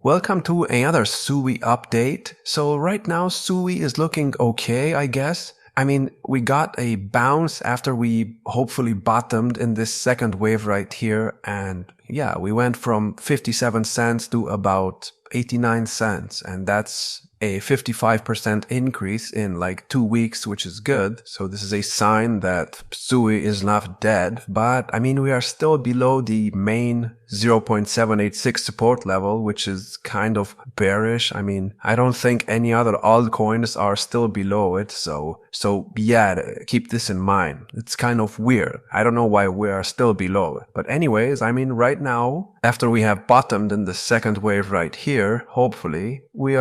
Welcome to another SUI update. So right now SUI is looking okay, I guess. I mean, we got a bounce after we hopefully bottomed in this second wave right here. And yeah, we went from 57 cents to about 89 cents. And that's a 55% increase in like 2 weeks, which is good. So this is a sign that SUI is not dead. But I mean, we are still below the main 0.786 support level, which is kind of bearish. I mean, I don't think any other altcoins are still below it. So yeah, keep this in mind. It's kind of weird. I don't know why we are still below it. But anyways, I mean, right now, after we have bottomed in the second wave right here, hopefully, we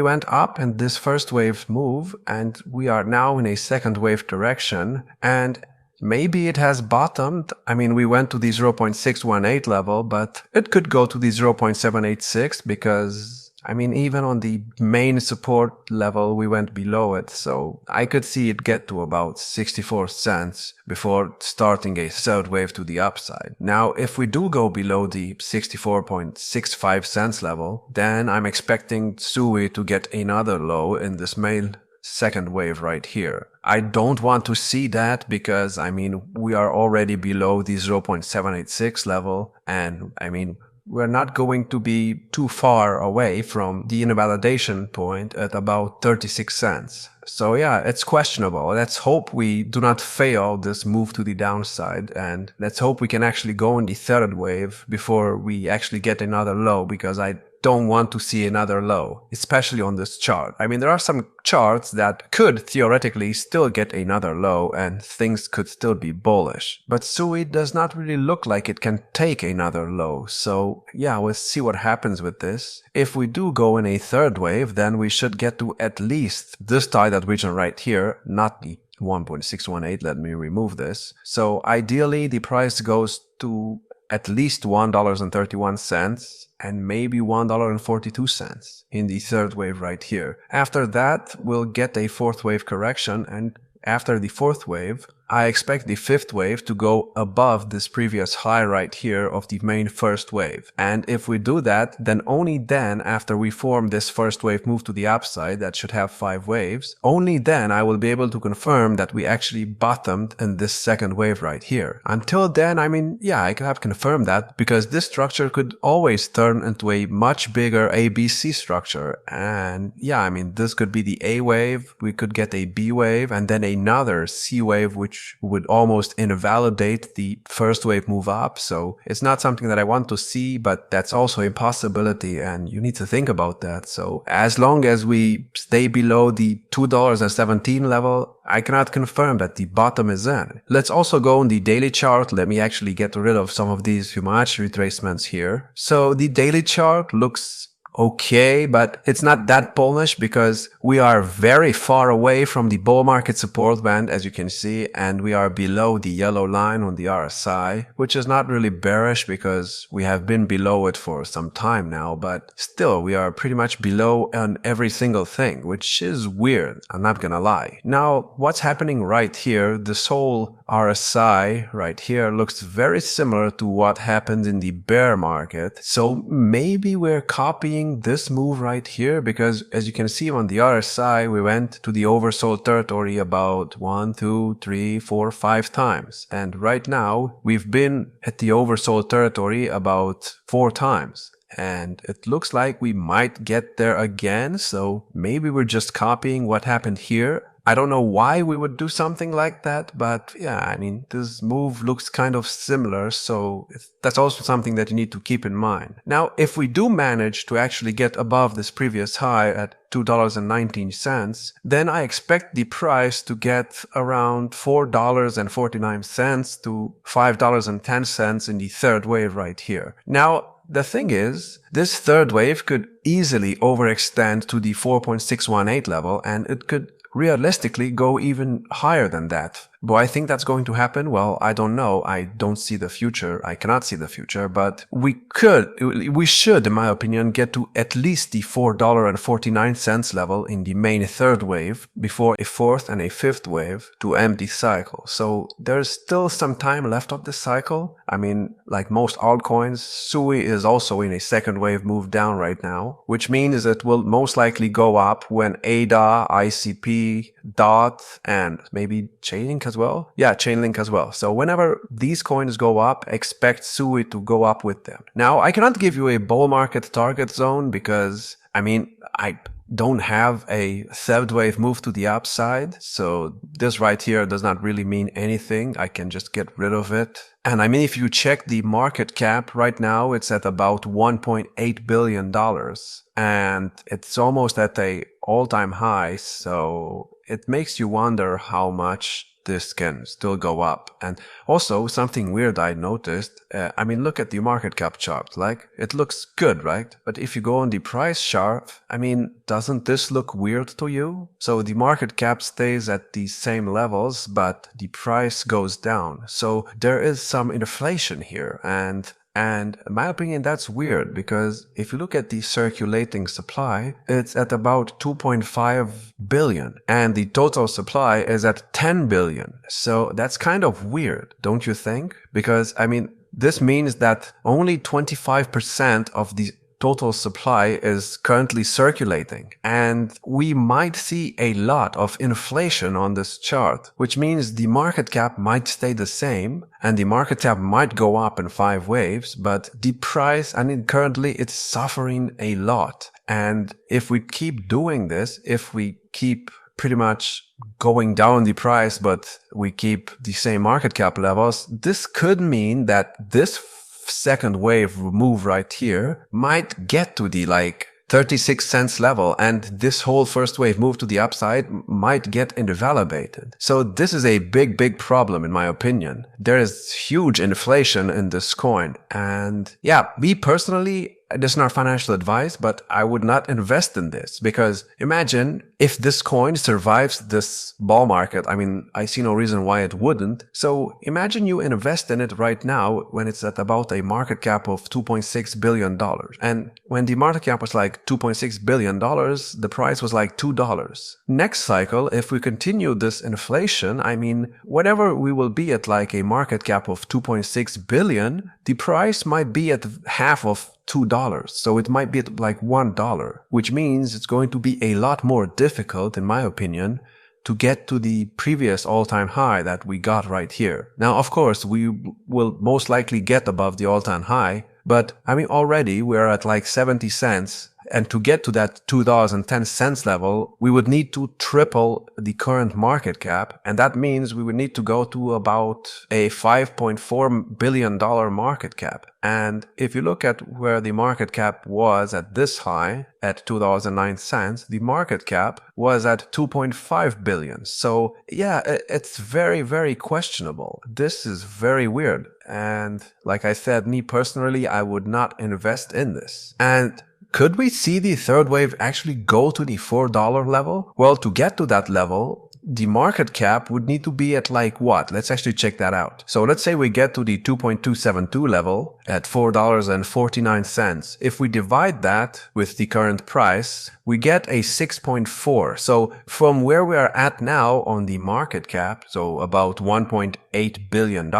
went up in this first wave move, and we are now in a second wave direction, and maybe it has bottomed. I mean, we went to the 0.618 level, but it could go to the 0.786 because, I mean, even on the main support level, we went below it. So I could see it get to about 64 cents before starting a third wave to the upside. Now, if we do go below the 64.65 cents level, then I'm expecting SUI to get another low in this main second wave right here. I don't want to see that because, I mean, we are already below the 0.786 level, and I mean, we're not going to be too far away from the invalidation point at about 36 cents. So yeah, it's questionable. Let's hope we do not fail this move to the downside, and let's hope we can actually go in the third wave before we actually get another low, because I don't want to see another low, especially on this chart. I mean, there are some charts that could theoretically still get another low and things could still be bullish. But SUI does not really look like it can take another low. So yeah, we'll see what happens with this. If we do go in a third wave, then we should get to at least this target region right here, not the 1.618. Let me remove this. So ideally, the price goes to at least $1.31 and maybe $1.42 in the third wave right here. After that, we'll get a fourth wave correction, and after the fourth wave, I expect the fifth wave to go above this previous high right here of the main first wave. And if we do that, then only then, after we form this first wave move to the upside that should have 5 waves, only then I will be able to confirm that we actually bottomed in this second wave right here. Until then, I mean, yeah, I have confirmed that because this structure could always turn into a much bigger ABC structure. And yeah, I mean, this could be the A wave, we could get a B wave, and then another C wave, which would almost invalidate the first wave move up. So it's not something that I want to see, but that's also a possibility, and you need to think about that. So as long as we stay below the $2.17 level, I cannot confirm that the bottom is in. Let's also go on the daily chart. Let me actually get rid of some of these Fibonacci retracements here. So the daily chart looks okay, but it's not that bullish because we are very far away from the bull market support band, as you can see, and we are below the yellow line on the RSI, which is not really bearish because we have been below it for some time now, but still we are pretty much below on every single thing, which is weird, I'm not gonna lie. Now, what's happening right here, this whole RSI right here looks very similar to what happened in the bear market, so maybe we're copying this move right here, because as you can see on the RSI, we went to the oversold territory about 1, 2, 3, 4, 5 times. And right now, we've been at the oversold territory about 4 times. And it looks like we might get there again, so maybe we're just copying what happened here. I don't know why we would do something like that, but yeah, I mean, this move looks kind of similar, so that's also something that you need to keep in mind. Now, if we do manage to actually get above this previous high at $2.19, then I expect the price to get around $4.49 to $5.10 in the third wave right here. Now, the thing is, this third wave could easily overextend to the 4.618 level, and it could realistically go even higher than that. Do I think that's going to happen? Well, I don't know. I don't see the future. I cannot see the future, but we should, in my opinion, get to at least the $4.49 level in the main third wave before a fourth and a fifth wave to end the cycle. So there's still some time left of this cycle. I mean, like most altcoins, SUI is also in a second wave move down right now, which means it will most likely go up when ADA, ICP, DOT, and maybe Chainlink as well. Yeah, Chainlink as well. So whenever these coins go up, expect SUI to go up with them. Now, I cannot give you a bull market target zone because, I mean, I don't have a third wave move to the upside. So this right here does not really mean anything. I can just get rid of it. And I mean, if you check the market cap right now, it's at about $1.8 billion. And it's almost at a all-time high. So it makes you wonder how much this can still go up. And also something weird I noticed, I mean, look at the market cap chart, like it looks good, right? But if you go on the price chart, I mean, doesn't this look weird to you? So the market cap stays at the same levels, but the price goes down. So there is some inflation here. And in my opinion, that's weird because if you look at the circulating supply, it's at about 2.5 billion and the total supply is at 10 billion. So that's kind of weird, don't you think? Because, I mean, this means that only 25% of the total supply is currently circulating, and we might see a lot of inflation on this chart, which means the market cap might stay the same and the market cap might go up in 5 waves, but the price, I mean, currently it's suffering a lot. And if we keep doing this, if we keep pretty much going down the price, but we keep the same market cap levels, this could mean that this second wave move right here might get to the like 36 cents level, and this whole first wave move to the upside might get invalidated. So this is a big problem in my opinion. There is huge inflation in this coin, and yeah, me personally, this is not financial advice, but I would not invest in this because imagine if this coin survives this bull market. I mean, I see no reason why it wouldn't. So imagine you invest in it right now when it's at about a market cap of $2.6 billion. And when the market cap was like $2.6 billion, the price was like $2. Next cycle, if we continue this inflation, I mean, whatever we will be at like a market cap of 2.6 billion, the price might be at half of $2. So it might be at like $1, which means it's going to be a lot more difficult, in my opinion, to get to the previous all-time high that we got right here. Now, of course, we will most likely get above the all-time high, but I mean, already we're at like 70 cents. And to get to that $2.10 level, we would need to triple the current market cap. And that means we would need to go to about a $5.4 billion market cap. And if you look at where the market cap was at this high, at 2009 cents, the market cap was at 2.5 billion. So yeah, it's very questionable. This is very weird. And like I said, me personally, I would not invest in this. And could we see the third wave actually go to the $4 level? Well, to get to that level, the market cap would need to be at like what? Let's actually check that out. So let's say we get to the 2.272 level at $4.49. If we divide that with the current price, we get a 6.4. So from where we are at now on the market cap, so about $1.8 billion,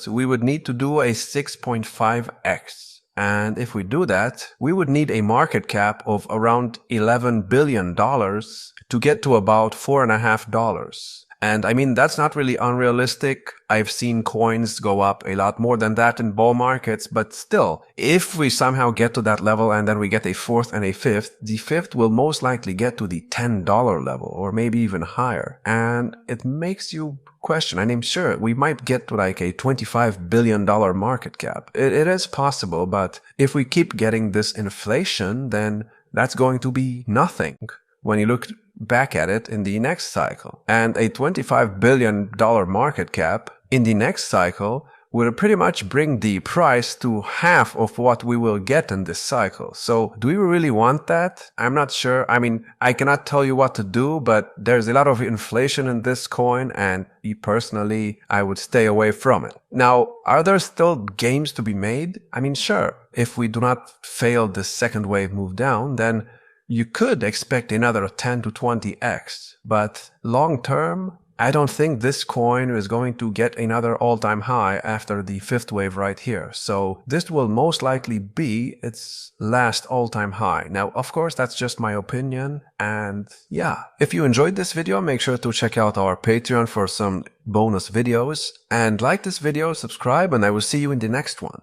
we would need to do a 6.5x. And if we do that, we would need a market cap of around $11 billion to get to about $4.50. And I mean, that's not really unrealistic. I've seen coins go up a lot more than that in bull markets, but still, if we somehow get to that level and then we get a fourth and a fifth, the fifth will most likely get to the $10 level or maybe even higher. And it makes you question. I mean, sure, we might get to like a $25 billion market cap. It is possible, but if we keep getting this inflation, then that's going to be nothing when you look back at it in the next cycle. And a $25 billion market cap in the next cycle will pretty much bring the price to half of what we will get in this cycle. So do we really want that? I'm not sure. I mean, I cannot tell you what to do, but there's a lot of inflation in this coin, and personally, I would stay away from it. Now, are there still gains to be made? I mean, sure. If we do not fail this second wave move down, then you could expect another 10 to 20x. But long term, I don't think this coin is going to get another all-time high after the fifth wave right here. So this will most likely be its last all-time high. Now, of course, that's just my opinion. And yeah, if you enjoyed this video, make sure to check out our Patreon for some bonus videos. And like this video, subscribe, and I will see you in the next one.